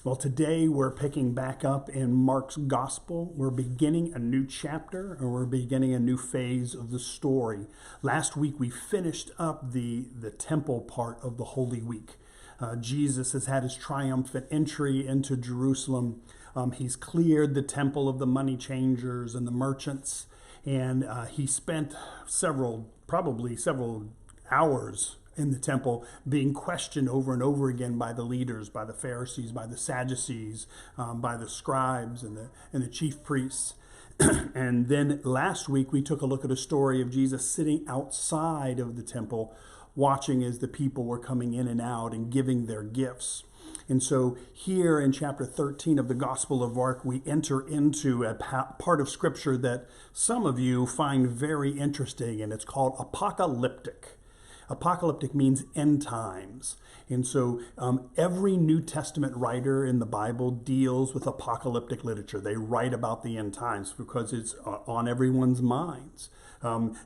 Well, today we're picking back up in Mark's Gospel. We're beginning a new chapter, and we're beginning a new phase of the story. Last week we finished up the temple part of the Holy Week. Jesus has had his triumphant entry into Jerusalem. He's cleared the temple of the money changers and the merchants, and he spent probably several hours in the temple being questioned over and over again by the leaders, by the Pharisees, by the Sadducees, by the scribes and the chief priests. And then last week we took a look at a story of Jesus sitting outside of the temple, watching as the people were coming in and out and giving their gifts. And so here in chapter 13 of the Gospel of Mark, we enter into a part of Scripture that some of you find very interesting, and it's called apocalyptic. Apocalyptic means end times. And so every New Testament writer in the Bible deals with apocalyptic literature. They write about the end times because it's on everyone's minds.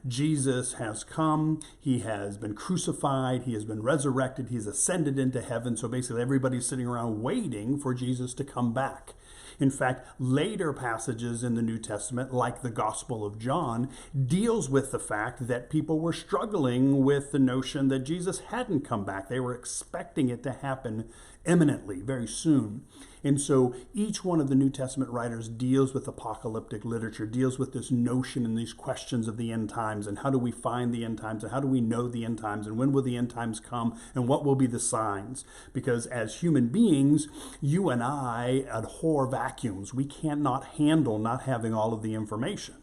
Jesus has come, he has been crucified, he has been resurrected, he's ascended into heaven. So basically everybody's sitting around waiting for Jesus to come back. In fact, later passages in the New Testament, like the Gospel of John, deals with the fact that people were struggling with the notion that Jesus hadn't come back. They were expecting it to happen imminently, very soon. And so each one of the New Testament writers deals with apocalyptic literature, deals with this notion and these questions of the end times, and how do we find the end times, and how do we know the end times, and when will the end times come, and what will be the signs? Because as human beings, you and I abhor vacuums. We cannot handle not having all of the information.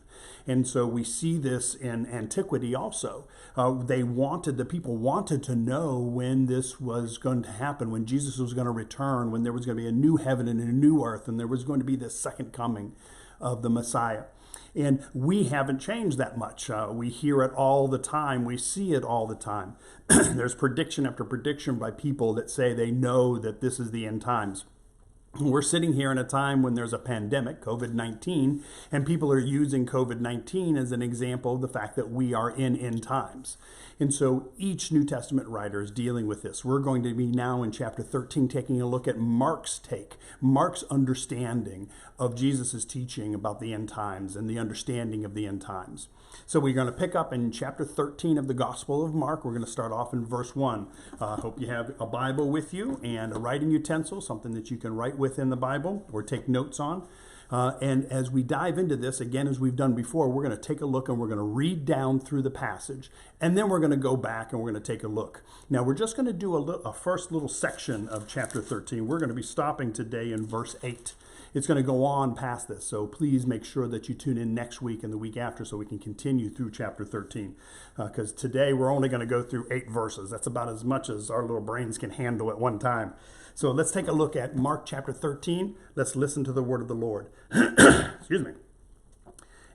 And so we see this in antiquity also. The people wanted to know when this was going to happen, when Jesus was going to return, when there was going to be a new heaven and a new earth, and there was going to be this second coming of the Messiah. And we haven't changed that much. We hear it all the time. We see it all the time. There's prediction after prediction by people that say they know that this is the end times. We're sitting here in a time when there's a pandemic, COVID-19, and people are using COVID-19 as an example of the fact that we are in end times. And so each New Testament writer is dealing with this. We're going to be now in chapter 13 taking a look at Mark's understanding of Jesus' teaching about the end times and the understanding of the end times. So we're going to pick up in chapter 13 of the Gospel of Mark. We're going to start off in verse 1. I hope you have a Bible with you and a writing utensil, something that you can write with in the Bible or take notes on. And as we dive into this, again, as we've done before, we're going to take a look and we're going to read down through the passage. And then we're going to go back and we're going to take a look. Now, we're just going to do a first little section of chapter 13. We're going to be stopping today in verse 8. It's going to go on past this, so please make sure that you tune in next week and the week after so we can continue through chapter 13. Because today we're only going to go through 8 verses. That's about as much as our little brains can handle at one time. So let's take a look at Mark chapter 13. Let's listen to the word of the Lord. Excuse me.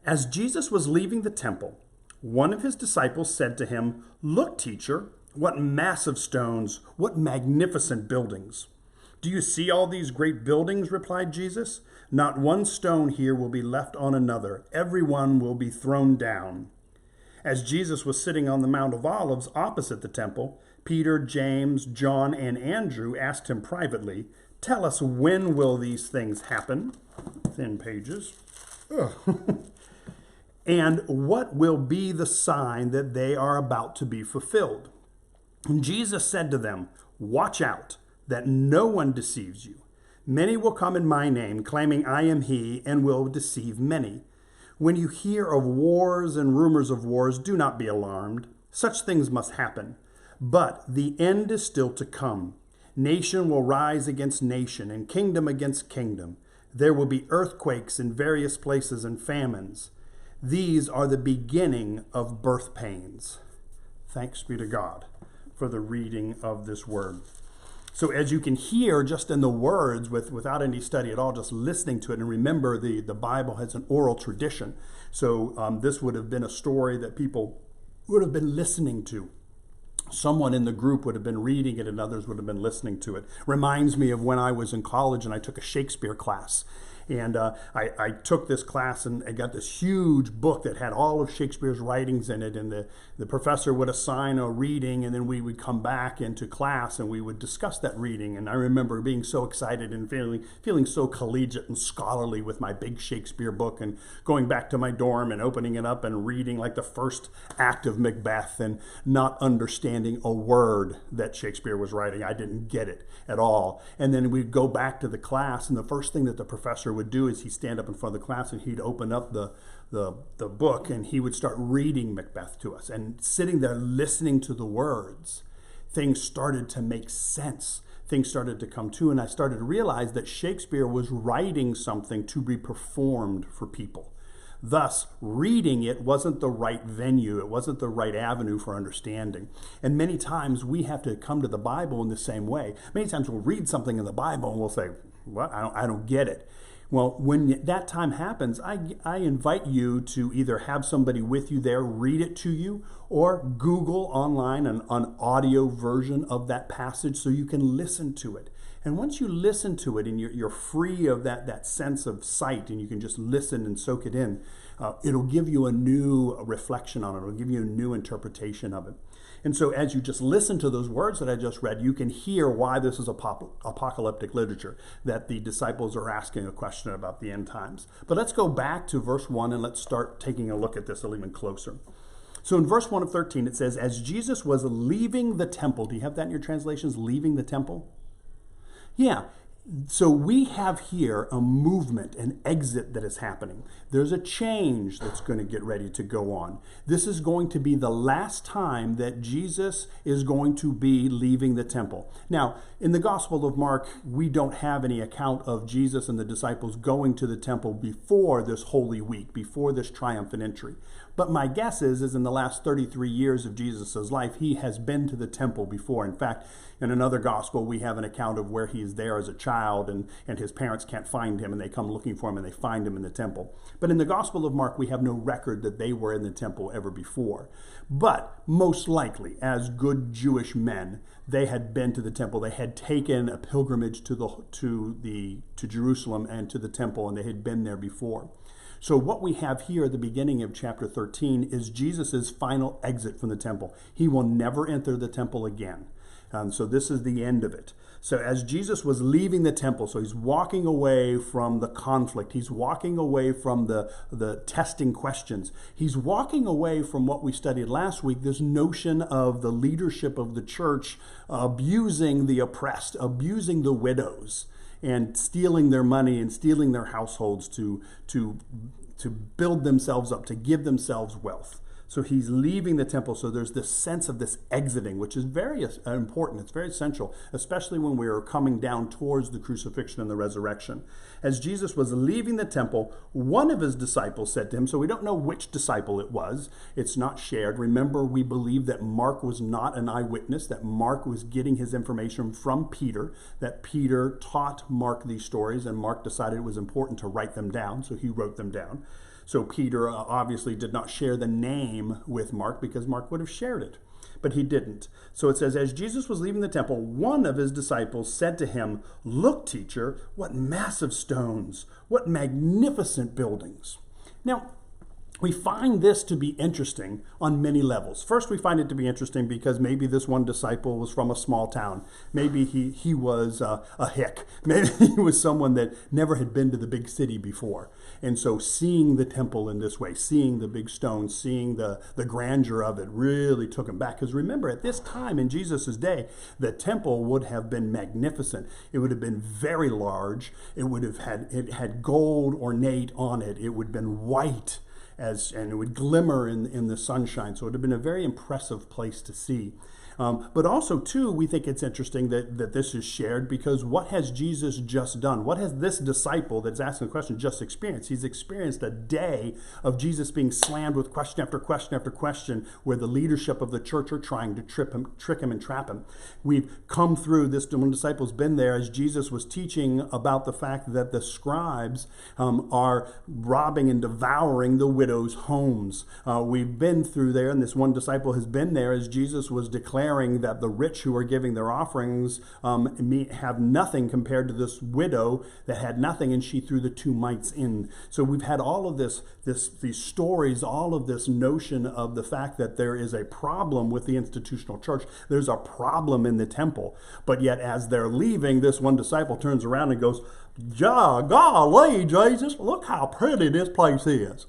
As Jesus was leaving the temple, one of his disciples said to him, "Look, teacher, what massive stones, what magnificent buildings." "Do you see all these great buildings?" replied Jesus. "Not one stone here will be left on another. Every one will be thrown down." As Jesus was sitting on the Mount of Olives opposite the temple, Peter, James, John, and Andrew asked him privately, "Tell us, when will these things happen?" Thin pages. "And what will be the sign that they are about to be fulfilled?" And Jesus said to them, "Watch out that no one deceives you. Many will come in my name, claiming I am he, and will deceive many. When you hear of wars and rumors of wars, do not be alarmed. Such things must happen. But the end is still to come. Nation will rise against nation, and kingdom against kingdom. There will be earthquakes in various places and famines. These are the beginning of birth pains." Thanks be to God for the reading of this word. So as you can hear just in the words, without any study at all, just listening to it, and remember the Bible has an oral tradition. So this would have been a story that people would have been listening to. Someone in the group would have been reading it and others would have been listening to it. Reminds me of when I was in college and I took a Shakespeare class. And I took this class and I got this huge book that had all of Shakespeare's writings in it. And the professor would assign a reading, and then we would come back into class and we would discuss that reading. And I remember being so excited and feeling so collegiate and scholarly with my big Shakespeare book, and going back to my dorm and opening it up and reading like the first act of Macbeth and not understanding a word that Shakespeare was writing. I didn't get it at all. And then we'd go back to the class, and the first thing that the professor would do is he'd stand up in front of the class and he'd open up the book and he would start reading Macbeth to us. And sitting there listening to the words, things started to make sense. Things started to come to, and I started to realize that Shakespeare was writing something to be performed for people. Thus, reading it wasn't the right venue. It wasn't the right avenue for understanding. And many times we have to come to the Bible in the same way. Many times we'll read something in the Bible and we'll say, "What? I don't get it." Well, when that time happens, I invite you to either have somebody with you there read it to you, or Google online an audio version of that passage so you can listen to it. And once you listen to it and you're free of that sense of sight, and you can just listen and soak it in, it'll give you a new reflection on it. It'll give you a new interpretation of it. And so as you just listen to those words that I just read, you can hear why this is apocalyptic literature, that the disciples are asking a question about the end times. But let's go back to verse 1 and let's start taking a look at this a little even closer. So in verse 1 of 13, it says, as Jesus was leaving the temple. Do you have that in your translations, leaving the temple? Yeah. So we have here a movement, an exit that is happening. There's a change that's going to get ready to go on. This is going to be the last time that Jesus is going to be leaving the temple. Now, in the Gospel of Mark, we don't have any account of Jesus and the disciples going to the temple before this Holy Week, before this triumphant entry. But my guess is in the last 33 years of Jesus' life, he has been to the temple before. In fact, in another gospel, we have an account of where he's there as a child and his parents can't find him, and they come looking for him and they find him in the temple. But in the Gospel of Mark, we have no record that they were in the temple ever before. But most likely, as good Jewish men, they had been to the temple. They had taken a pilgrimage to Jerusalem and to the temple, and they had been there before. So what we have here at the beginning of chapter 13 is Jesus' final exit from the temple. He will never enter the temple again. So this is the end of it. So as Jesus was leaving the temple, so he's walking away from the conflict. He's walking away from the testing questions. He's walking away from what we studied last week, this notion of the leadership of the church abusing the oppressed, abusing the widows, and stealing their money and stealing their households to build themselves up, to give themselves wealth. So he's leaving the temple. So there's this sense of this exiting, which is very important. It's very essential, especially when we are coming down towards the crucifixion and the resurrection. As Jesus was leaving the temple, one of his disciples said to him, so we don't know which disciple it was. It's not shared. Remember, we believe that Mark was not an eyewitness, that Mark was getting his information from Peter, that Peter taught Mark these stories, and Mark decided it was important to write them down, so he wrote them down. So Peter obviously did not share the name with Mark because Mark would have shared it, but he didn't. So it says, as Jesus was leaving the temple, one of his disciples said to him, look, teacher, what massive stones, what magnificent buildings. Now, we find this to be interesting on many levels. First, we find it to be interesting because maybe this one disciple was from a small town. Maybe he was a hick. Maybe he was someone that never had been to the big city before. And so seeing the temple in this way, seeing the big stones, seeing the grandeur of it really took him back. Because remember, at this time in Jesus' day, the temple would have been magnificent. It would have been very large. It had gold ornate on it. It would have been white. And it would glimmer in the sunshine. So it would have been a very impressive place to see. But also, too, we think it's interesting that this is shared because what has Jesus just done? What has this disciple that's asking the question just experienced? He's experienced a day of Jesus being slammed with question after question after question where the leadership of the church are trying to trick him and trap him. We've come through this, one disciple's been there as Jesus was teaching about the fact that the scribes are robbing and devouring the widows' homes. We've been through there, and this one disciple has been there as Jesus was declaring declaring that the rich who are giving their offerings have nothing compared to this widow that had nothing, and she threw the 2 mites in. So we've had all of these stories, all of this notion of the fact that there is a problem with the institutional church. There's a problem in the temple. But yet as they're leaving, this one disciple turns around and goes, golly, Jesus, look how pretty this place is.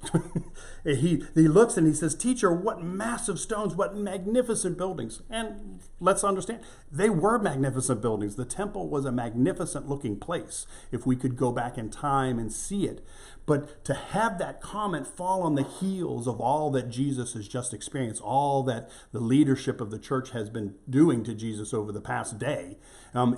He looks and he says, teacher, what massive stones, what magnificent buildings. And let's understand, they were magnificent buildings. The temple was a magnificent looking place, if we could go back in time and see it. But to have that comment fall on the heels of all that Jesus has just experienced, all that the leadership of the church has been doing to Jesus over the past day,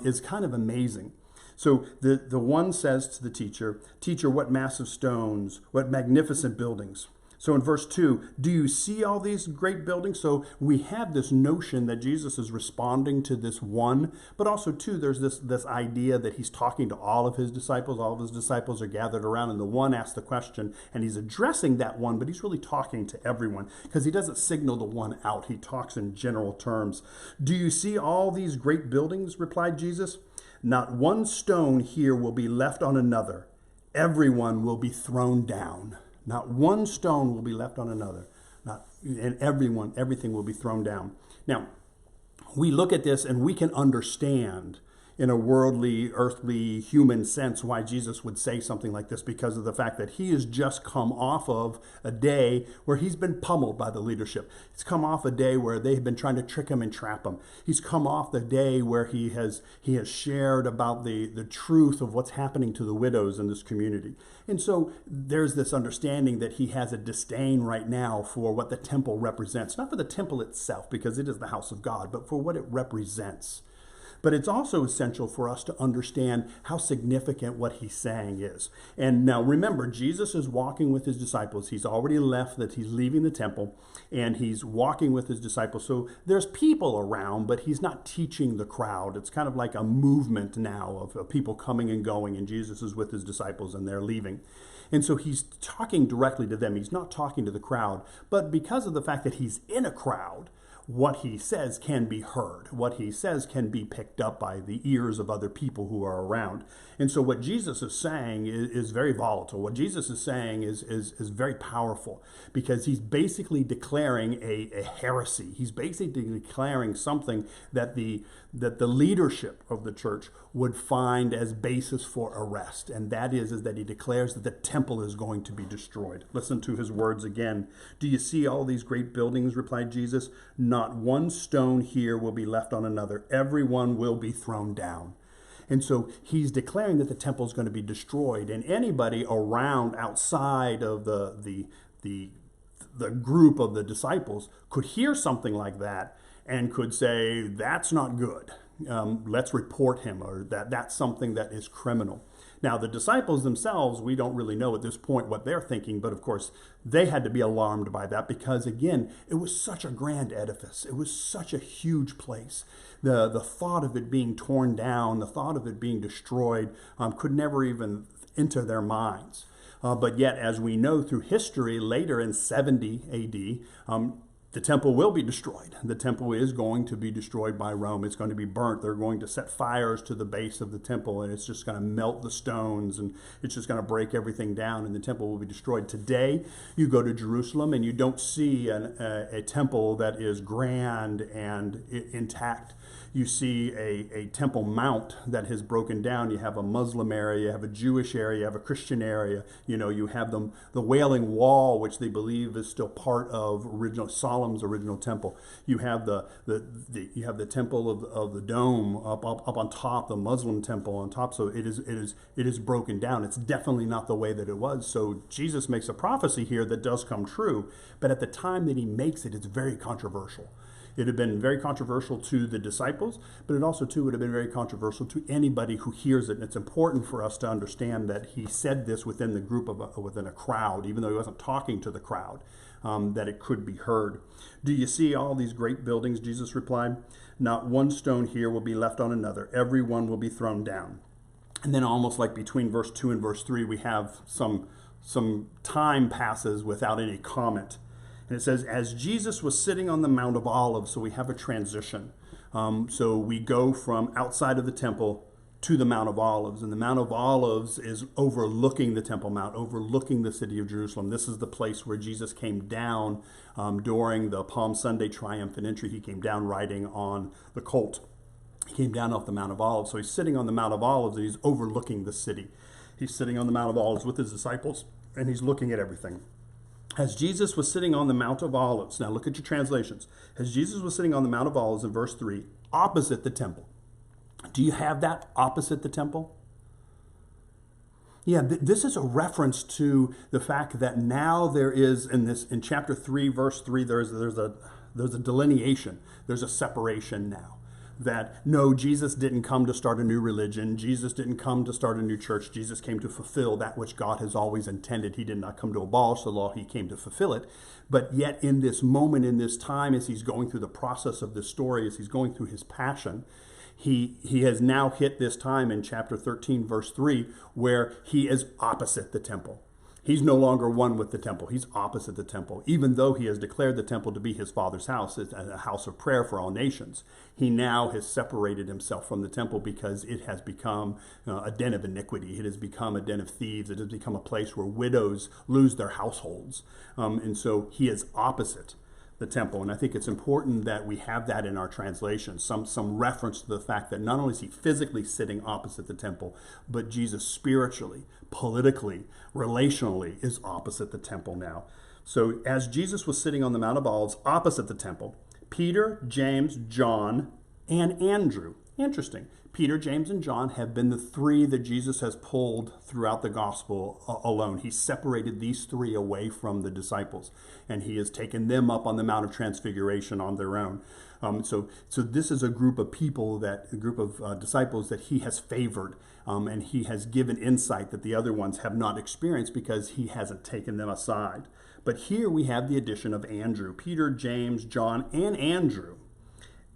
is kind of amazing. So the one says to the teacher, teacher, what massive stones, what magnificent buildings. So in verse 2, do you see all these great buildings? So we have this notion that Jesus is responding to this one, but also too, there's this idea that he's talking to all of his disciples. All of his disciples are gathered around, and the one asks the question, and he's addressing that one, but he's really talking to everyone because he doesn't signal the one out. He talks in general terms. Do you see all these great buildings? Replied Jesus. Not one stone here will be left on another. Everyone will be thrown down. Not one stone will be left on another. And everything will be thrown down. Now, we look at this and we can understand in a worldly, earthly, human sense why Jesus would say something like this, because of the fact that he has just come off of a day where he's been pummeled by the leadership. He's come off a day where they've been trying to trick him and trap him. He's come off the day where he has shared about the truth of what's happening to the widows in this community. And so there's this understanding that he has a disdain right now for what the temple represents, not for the temple itself, because it is the house of God, but for what it represents. But it's also essential for us to understand how significant what he's saying is. And now remember, Jesus is walking with his disciples. He's already left, that he's leaving the temple, and he's walking with his disciples. So there's people around, but he's not teaching the crowd. It's kind of like a movement now of people coming and going, and Jesus is with his disciples and they're leaving. And so he's talking directly to them. He's not talking to the crowd. But because of the fact that he's in a crowd, what he says can be heard. What he says can be picked up by the ears of other people who are around. And so what Jesus is saying is very volatile. What Jesus is saying is very powerful, because he's basically declaring a heresy. He's basically declaring something that the leadership of the church would find as basis for arrest. And that is that he declares that the temple is going to be destroyed. Listen to his words again. Do you see all these great buildings? Replied Jesus. Not one stone here will be left on another. Everyone will be thrown down. And so he's declaring that the temple is going to be destroyed. And anybody around outside of the group of the disciples could hear something like that and could say, that's not good. Let's report him, or that's something that is criminal. Now, the disciples themselves, we don't really know at this point what they're thinking, but of course, they had to be alarmed by that because, again, it was such a grand edifice. It was such a huge place. The thought of it being torn down, the thought of it being destroyed, could never even enter their minds. But yet, as we know through history, later in 70 AD, the temple will be destroyed. The temple is going to be destroyed by Rome. It's going to be burnt. They're going to set fires to the base of the temple, and it's just going to melt the stones, and it's just going to break everything down, and the temple will be destroyed. Today, you go to Jerusalem, and you don't see a temple that is grand and intact. You see a temple mount that has broken down. You have a Muslim area, you have a Jewish area, you have a Christian area. You have the Wailing Wall, which they believe is still part of Solomon's original temple. You have the temple of the dome up on top, the Muslim temple on top. So it is broken down. It's definitely not the way that it was. So Jesus makes a prophecy here that does come true, but at the time that he makes it, it's very controversial. It had been very controversial to the disciples, but it also, too, would have been very controversial to anybody who hears it. And it's important for us to understand that he said this within the group within a crowd, even though he wasn't talking to the crowd, that it could be heard. Do you see all these great buildings? Jesus replied. Not one stone here will be left on another. Every one will be thrown down. And then almost like between verse 2 and verse 3, we have some time passes without any comment. And it says, as Jesus was sitting on the Mount of Olives, so we have a transition. So we go from outside of the temple to the Mount of Olives. And the Mount of Olives is overlooking the Temple Mount, overlooking the city of Jerusalem. This is the place where Jesus came down during the Palm Sunday triumphant entry. He came down riding on the colt. He came down off the Mount of Olives. So he's sitting on the Mount of Olives and he's overlooking the city. He's sitting on the Mount of Olives with his disciples and he's looking at everything. As Jesus was sitting on the Mount of Olives, now look at your translations. As Jesus was sitting on the Mount of Olives in verse 3, opposite the temple. Do you have that, opposite the temple? Yeah, this is a reference to the fact that now there is in chapter 3, verse 3, there's a delineation. There's a separation now. That no, Jesus didn't come to start a new religion. Jesus didn't come to start a new church. Jesus came to fulfill that which God has always intended. He did not come to abolish the law. He came to fulfill it. But yet in this moment, in this time, as he's going through the process of this story, as he's going through his passion, he has now hit this time in chapter 13, verse 3, where he is opposite the temple. He's no longer one with the temple. He's opposite the temple. Even though he has declared the temple to be his Father's house, a house of prayer for all nations, he now has separated himself from the temple because it has become a den of iniquity. It has become a den of thieves. It has become a place where widows lose their households. And so he is opposite the temple. And I think it's important that we have that in our translation, some reference to the fact that not only is he physically sitting opposite the temple, but Jesus spiritually, politically, relationally is opposite the temple now. So as Jesus was sitting on the Mount of Olives opposite the temple, Peter, James, John, and Andrew. Interesting. Peter, James, and John have been the three that Jesus has pulled throughout the gospel alone. He separated these three away from the disciples, and he has taken them up on the Mount of Transfiguration on their own. So this is a group of people, a group of disciples that he has favored, and he has given insight that the other ones have not experienced because he hasn't taken them aside. But here we have the addition of Andrew. Peter, James, John, and Andrew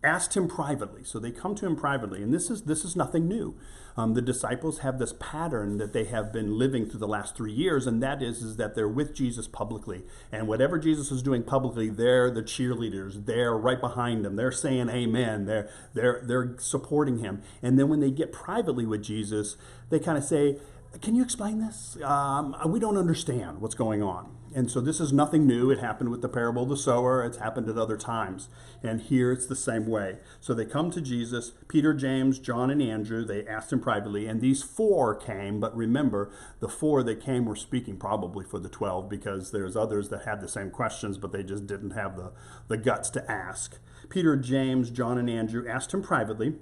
asked him privately. So they come to him privately, and this is nothing new. The disciples have this pattern that they have been living through the last 3 years, and that is that they're with Jesus publicly. And whatever Jesus is doing publicly, they're the cheerleaders. They're right behind him. They're saying amen. They're supporting him. And then when they get privately with Jesus, they kind of say, can you explain this? We don't understand what's going on. And so this is nothing new. It happened with the parable of the sower. It's happened at other times. And here it's the same way. So they come to Jesus, Peter, James, John, and Andrew. They asked him privately. And these four came. But remember, the four that came were speaking probably for the 12 because there's others that had the same questions, but they just didn't have the guts to ask. Peter, James, John, and Andrew asked him privately,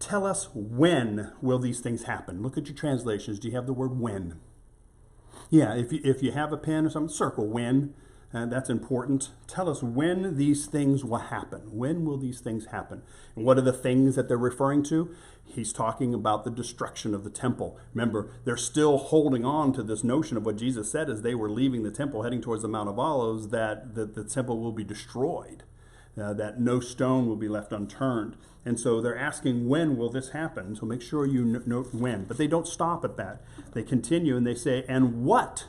tell us, when will these things happen? Look at your translations. Do you have the word when? Yeah, if you have a pen or something, circle when. That's important. Tell us when these things will happen. When will these things happen? And what are the things that they're referring to? He's talking about the destruction of the temple. Remember, they're still holding on to this notion of what Jesus said as they were leaving the temple, heading towards the Mount of Olives, that the temple will be destroyed. That no stone will be left unturned. And so they're asking, when will this happen? So make sure you note when. But they don't stop at that. They continue and they say, and what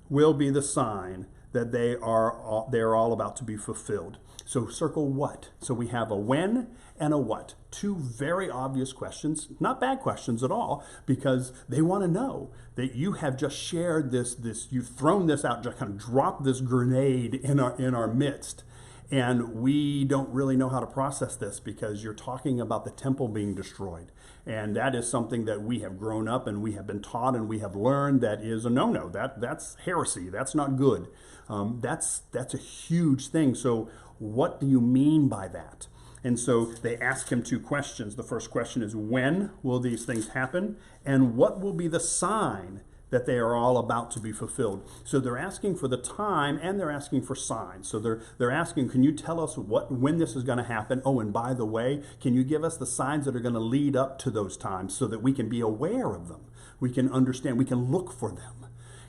will be the sign that they are all about to be fulfilled? So circle what. So we have a when and a what. Two very obvious questions, not bad questions at all, because they want to know that you have just shared this you've thrown this out, just kind of dropped this grenade in our midst. And we don't really know how to process this because you're talking about the temple being destroyed. And that is something that we have grown up and we have been taught and we have learned that is a no-no. That's heresy. That's not good. That's a huge thing. So what do you mean by that? And so they ask him two questions. The first question is, when will these things happen? And what will be the sign that they are all about to be fulfilled? So they're asking for the time and they're asking for signs. So they're asking, can you tell us when this is going to happen? Oh, and by the way, can you give us the signs that are going to lead up to those times so that we can be aware of them? We can understand, we can look for them.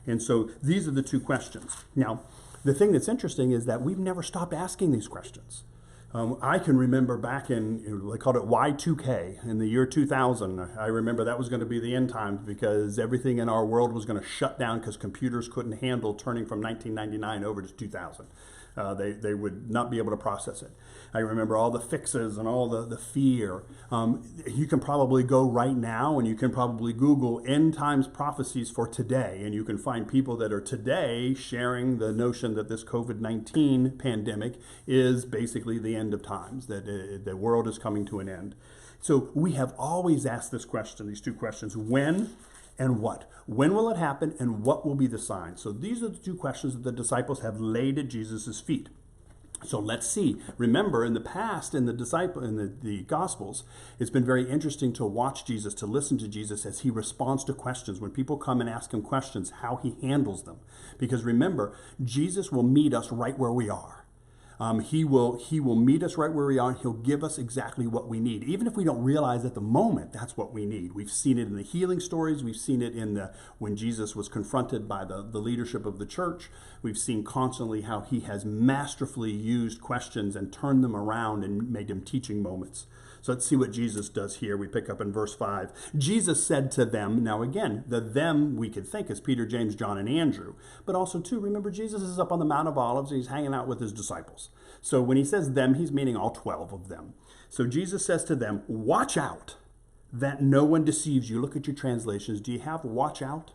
And so these are the two questions. Now, the thing that's interesting is that we've never stopped asking these questions. I can remember back they called it Y2K in the year 2000. I remember that was going to be the end times because everything in our world was going to shut down because computers couldn't handle turning from 1999 over to 2000. They would not be able to process it. I remember all the fixes and all the fear. You can probably go right now and you can probably Google end times prophecies for today, and you can find people that are today sharing the notion that this COVID-19 pandemic is basically the end of times, that the world is coming to an end. So we have always asked this question, these two questions: when and what? When will it happen, and what will be the sign? So these are the two questions that the disciples have laid at Jesus' feet. So let's see. Remember, in the past, in the Gospels, it's been very interesting to watch Jesus, to listen to Jesus as he responds to questions. When people come and ask him questions, how he handles them. Because remember, Jesus will meet us right where we are. He will meet us right where we are. He'll give us exactly what we need, even if we don't realize at the moment that's what we need. We've seen it in the healing stories. We've seen it when Jesus was confronted by the leadership of the church. We've seen constantly how he has masterfully used questions and turned them around and made them teaching moments. So let's see what Jesus does here. We pick up in verse 5. Jesus said to them, now again, the them we could think is Peter, James, John, and Andrew. But also, too, remember Jesus is up on the Mount of Olives and he's hanging out with his disciples. So when he says them, he's meaning all 12 of them. So Jesus says to them, watch out that no one deceives you. Look at your translations. Do you have watch out?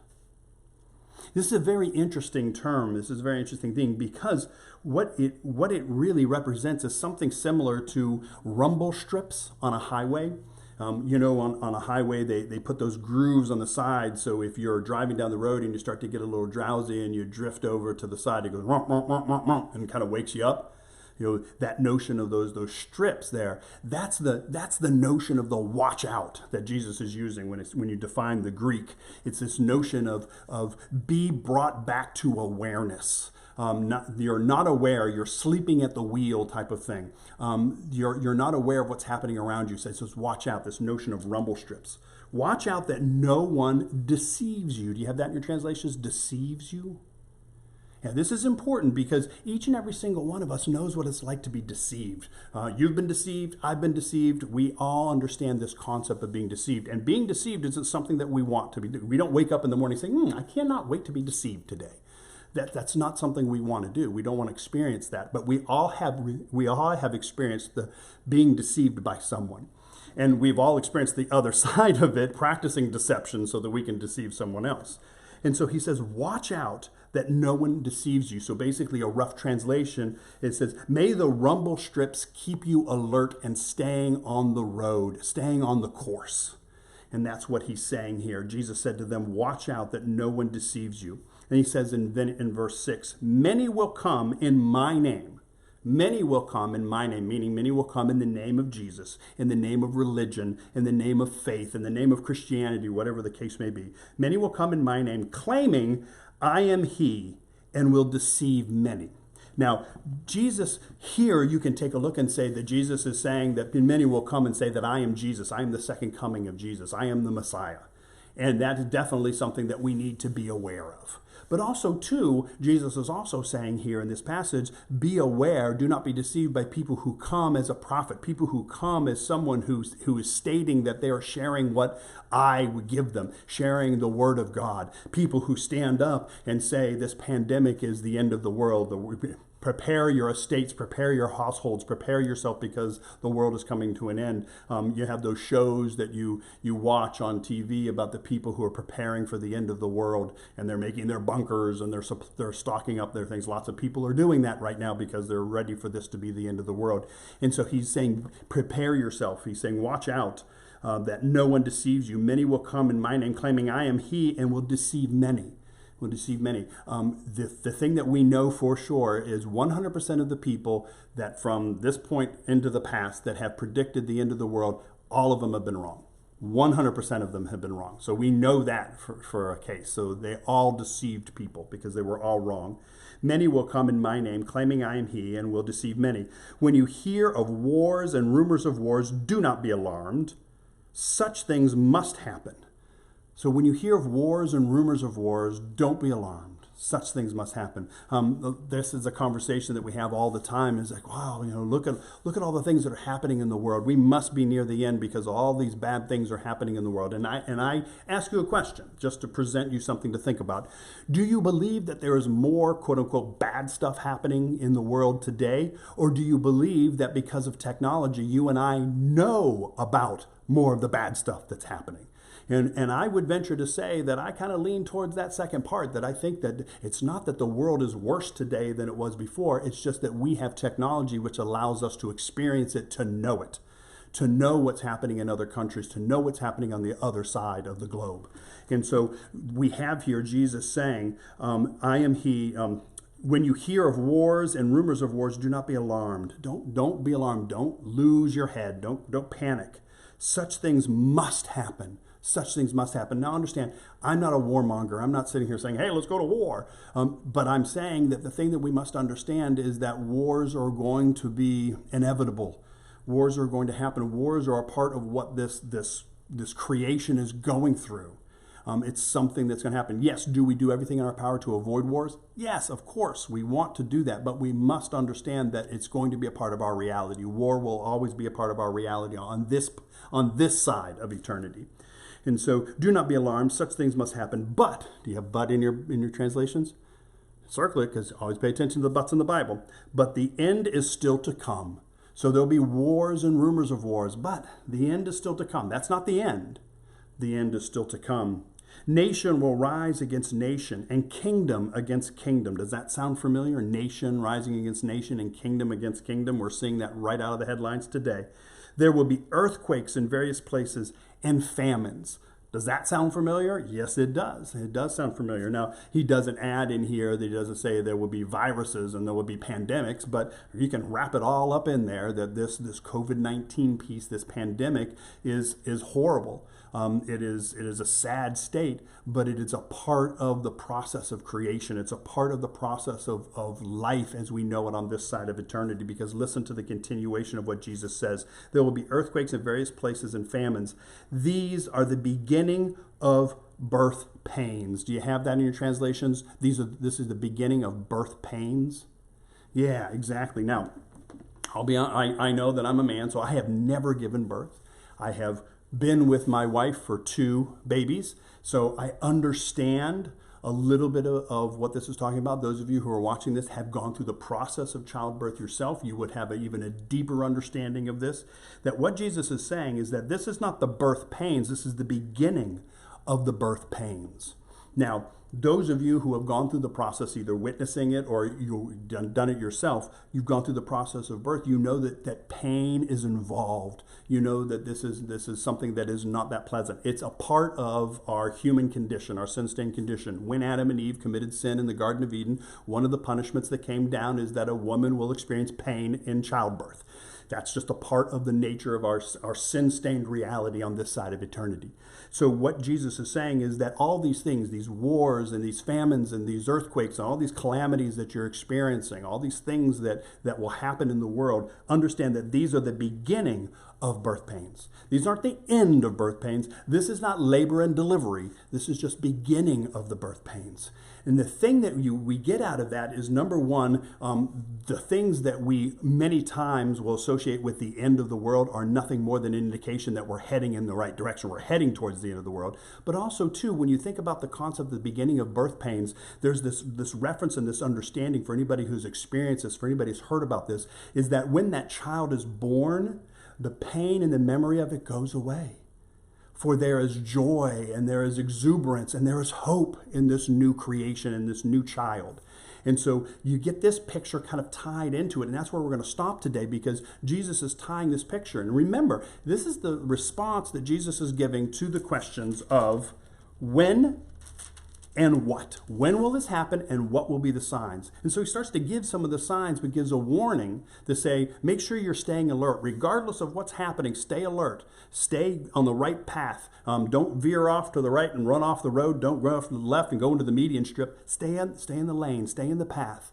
This is a very interesting term. This is a very interesting thing, because what it really represents is something similar to rumble strips on a highway. On a highway, they put those grooves on the side, so if you're driving down the road and you start to get a little drowsy and you drift over to the side, it goes ronk, ronk, ronk, ronk, ronk, and kind of wakes you up. That notion of those strips there, that's the notion of the watch out that Jesus is using when you define the Greek. It's this notion of be brought back to awareness. You're not aware, you're sleeping at the wheel type of thing. You're not aware of what's happening around you. So it says watch out, this notion of rumble strips. Watch out that no one deceives you. Do you have that in your translations? Deceives you? Yeah, this is important because each and every single one of us knows what it's like to be deceived. You've been deceived. I've been deceived. We all understand this concept of being deceived. And being deceived isn't something that we want to be. We don't wake up in the morning saying, I cannot wait to be deceived today. That's not something we want to do. We don't want to experience that. But we all have experienced the being deceived by someone. And we've all experienced the other side of it, practicing deception so that we can deceive someone else. And so he says, watch out that no one deceives you. So basically a rough translation, it says, may the rumble strips keep you alert and staying on the road, staying on the course. And that's what he's saying here. Jesus said to them, watch out that no one deceives you. And he says in verse 6, many will come in my name. Many will come in my name, meaning many will come in the name of Jesus, in the name of religion, in the name of faith, in the name of Christianity, whatever the case may be. Many will come in my name, claiming I am he, and will deceive many. Now, Jesus, here you can take a look and say that Jesus is saying that many will come and say that I am Jesus. I am the second coming of Jesus. I am the Messiah. And that is definitely something that we need to be aware of. But also, too, Jesus is also saying here in this passage, be aware, do not be deceived by people who come as a prophet, people who come as someone who is stating that they are sharing what I would give them, sharing the word of God, people who stand up and say this pandemic is the end of the world. Prepare your estates, prepare your households, prepare yourself because the world is coming to an end. You have those shows that you watch on TV about the people who are preparing for the end of the world, and they're making their bunkers and they're stocking up their things. Lots of people are doing that right now because they're ready for this to be the end of the world. And so he's saying, prepare yourself. He's saying, watch out that no one deceives you. Many will come in my name claiming I am he, and will deceive many. Will deceive many. The thing that we know for sure is 100% of the people that from this point into the past that have predicted the end of the world, all of them have been wrong. 100% of them have been wrong. So we know that for a case. So they all deceived people because they were all wrong. Many will come in my name, claiming I am he, and will deceive many. When you hear of wars and rumors of wars, do not be alarmed. Such things must happen. So when you hear of wars and rumors of wars, don't be alarmed. Such things must happen. This is a conversation that we have all the time. Is like, wow, look at all the things that are happening in the world. We must be near the end because all these bad things are happening in the world. And I ask you a question just to present you something to think about. Do you believe that there is more quote unquote bad stuff happening in the world today, or do you believe that because of technology, you and I know about more of the bad stuff that's happening? And I would venture to say that I kind of lean towards that second part, that I think that it's not that the world is worse today than it was before. It's just that we have technology which allows us to experience it, to know what's happening in other countries, to know what's happening on the other side of the globe. And so we have here Jesus saying, I am he. When you hear of wars and rumors of wars, do not be alarmed. Don't be alarmed. Don't lose your head. Don't panic. Such things must happen. Such things must happen. Now understand, I'm not a warmonger. I'm not sitting here saying, hey, let's go to war. But I'm saying that the thing that we must understand is that wars are going to be inevitable. Wars are going to happen. Wars are a part of what this creation is going through. It's something that's going to happen. Yes, do we do everything in our power to avoid wars? Yes, of course, we want to do that, but we must understand that it's going to be a part of our reality. War will always be a part of our reality on this side of eternity. And so do not be alarmed. Such things must happen. But, do you have but in your translations? Circle it, because always pay attention to the buts in the Bible. But the end is still to come. So there'll be wars and rumors of wars, but the end is still to come. That's not the end. The end is still to come. Nation will rise against nation and kingdom against kingdom. Does that sound familiar? Nation rising against nation and kingdom against kingdom. We're seeing that right out of the headlines today. There will be earthquakes in various places and famines. Does that sound familiar? Yes, it does. It does sound familiar. Now, he doesn't add in here that he doesn't say there will be viruses and there will be pandemics, but you can wrap it all up in there that this COVID-19 piece, this pandemic, is horrible. It is a sad state, but it is a part of the process of creation. It's a part of the process of life as we know it on this side of eternity, because listen to the continuation of what Jesus says. There will be earthquakes in various places and famines. These are the beginning of birth pains. Do you have that in your translations? This is the beginning of birth pains. Yeah, exactly. Now, I know that I'm a man, so I have never given birth. I have been with my wife for 2 babies, so I understand a little bit of what this is talking about. Those of you who are watching this have gone through the process of childbirth yourself. You would have even a deeper understanding of this. That what Jesus is saying is that this is not the birth pains, this is the beginning of the birth pains. Now, those of you who have gone through the process, either witnessing it or you've done it yourself, you've gone through the process of birth, you know that pain is involved. You know that this is something that is not that pleasant. It's a part of our human condition, our sin-stained condition. When Adam and Eve committed sin in the Garden of Eden, one of the punishments that came down is that a woman will experience pain in childbirth. That's just a part of the nature of our sin-stained reality on this side of eternity. So what Jesus is saying is that all these things, these wars and these famines and these earthquakes and all these calamities that you're experiencing, all these things that will happen in the world, understand that these are the beginning of birth pains. These aren't the end of birth pains. This is not labor and delivery. This is just beginning of the birth pains. And the thing that we get out of that is, number one, the things that we many times will associate with the end of the world are nothing more than an indication that we're heading in the right direction. We're heading towards the end of the world. But also, too, when you think about the concept of the beginning of birth pains, there's this reference and this understanding for anybody who's experienced this, for anybody who's heard about this, is that when that child is born, the pain and the memory of it goes away. For there is joy and there is exuberance and there is hope in this new creation and this new child. And so you get this picture kind of tied into it. And that's where we're going to stop today, because Jesus is tying this picture. And remember, this is the response that Jesus is giving to the questions of when and what. When will this happen and what will be the signs? And so he starts to give some of the signs, but gives a warning to say, make sure you're staying alert. Regardless of what's happening, stay alert. Stay on the right path. Don't veer off to the right and run off the road. Don't go off to the left and go into the median strip. Stay in the lane. Stay in the path.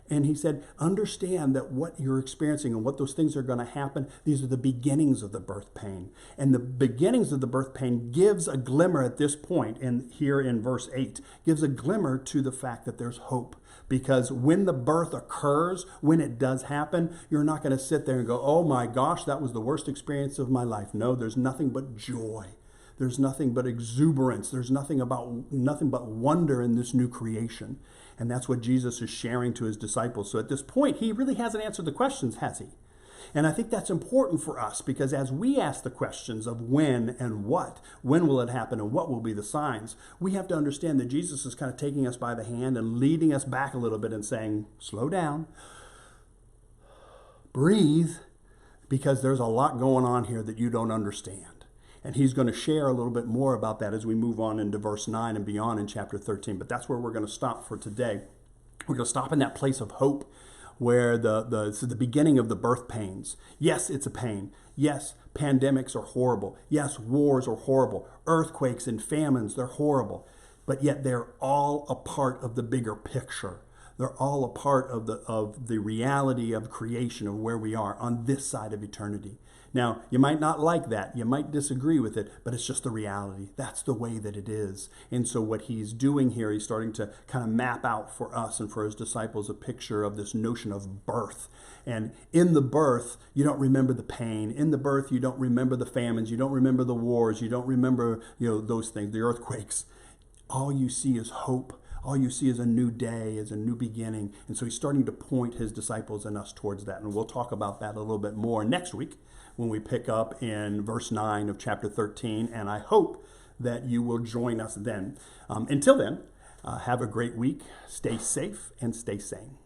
And he said, understand that what you're experiencing and what those things are going to happen, these are the beginnings of the birth pain. And the beginnings of the birth pain gives a glimmer at this point, and here in verse 8, gives a glimmer to the fact that there's hope. Because when the birth occurs, when it does happen, you're not going to sit there and go, oh my gosh, that was the worst experience of my life. No, there's nothing but joy. There's nothing but exuberance. There's nothing but wonder in this new creation. And that's what Jesus is sharing to his disciples. So at this point, he really hasn't answered the questions, has he? And I think that's important for us because as we ask the questions of when and what, when will it happen and what will be the signs, we have to understand that Jesus is kind of taking us by the hand and leading us back a little bit and saying, slow down, breathe, because there's a lot going on here that you don't understand. And he's going to share a little bit more about that as we move on into verse 9 and beyond in chapter 13. But that's where we're going to stop for today. We're going to stop in that place of hope where it's the beginning of the birth pains. Yes, it's a pain. Yes, pandemics are horrible. Yes, wars are horrible. Earthquakes and famines, they're horrible. But yet they're all a part of the bigger picture. They're all a part of the reality of creation, of where we are on this side of eternity. Now, you might not like that. You might disagree with it, but it's just the reality. That's the way that it is. And so what he's doing here, he's starting to kind of map out for us and for his disciples a picture of this notion of birth. And in the birth, you don't remember the pain. In the birth, you don't remember the famines. You don't remember the wars. You don't remember, those things, the earthquakes. All you see is hope. All you see is a new day, is a new beginning. And so he's starting to point his disciples and us towards that. And we'll talk about that a little bit more next week when we pick up in verse 9 of chapter 13. And I hope that you will join us then. Until then, have a great week. Stay safe and stay sane.